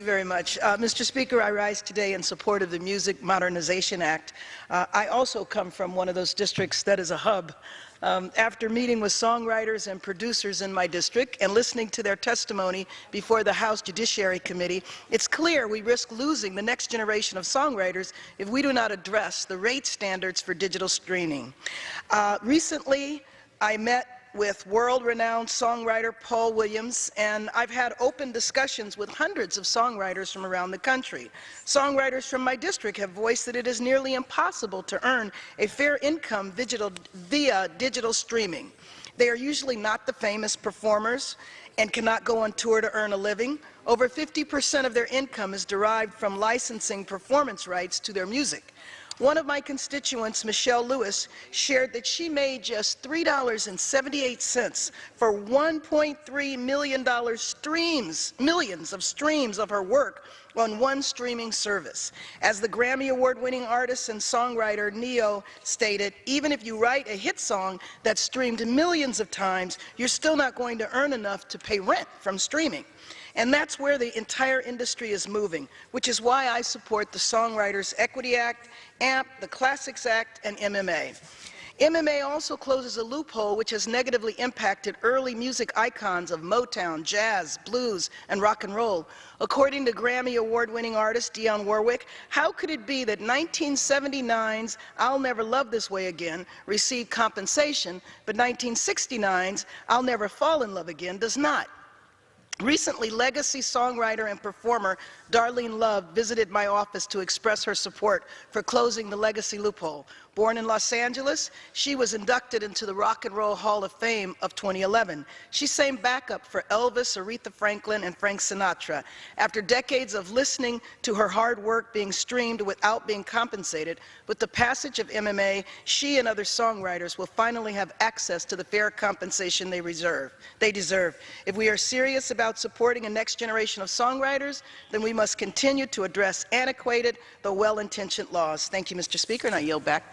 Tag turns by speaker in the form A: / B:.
A: Very much. Mr. Speaker, I rise today in support of the Music Modernization Act. I also come from one of those districts that is a hub. After meeting with songwriters and producers in my district and listening to their testimony before the House Judiciary Committee, it's clear we risk losing the next generation of songwriters if we do not address the rate standards for digital streaming. Recently, I met with world-renowned songwriter Paul Williams, and I've had open discussions with hundreds of songwriters from around the country. Songwriters from my district have voiced that it is nearly impossible to earn a fair income via digital streaming. They are usually not the famous performers and cannot go on tour to earn a living. Over 50% of their income is derived from licensing performance rights to their music. One of my constituents, Michelle Lewis, shared that she made just $3.78 for 1.3 millions of streams of her work on one streaming service. As the Grammy Award-winning artist and songwriter Neo stated, even if you write a hit song that's streamed millions of times, you're still not going to earn enough to pay rent from streaming. And that's where the entire industry is moving, which is why I support the Songwriters Equity Act, AMP, the Classics Act, and MMA. MMA also closes a loophole which has negatively impacted early music icons of Motown, jazz, blues, and rock and roll. According to Grammy Award-winning artist Dionne Warwick, how could it be that 1979's I'll Never Love This Way Again received compensation, but 1969's I'll Never Fall in Love Again does not? Recently, legacy songwriter and performer Darlene Love visited my office to express her support for closing the legacy loophole. Born in Los Angeles, she was inducted into the Rock and Roll Hall of Fame of 2011. She sang backup for Elvis, Aretha Franklin, and Frank Sinatra. After decades of listening to her hard work being streamed without being compensated, with the passage of MMA, she and other songwriters will finally have access to the fair compensation they deserve. If we are serious about supporting a next generation of songwriters, then we must continue to address antiquated, though well-intentioned laws. Thank you, Mr. Speaker, and I yield back.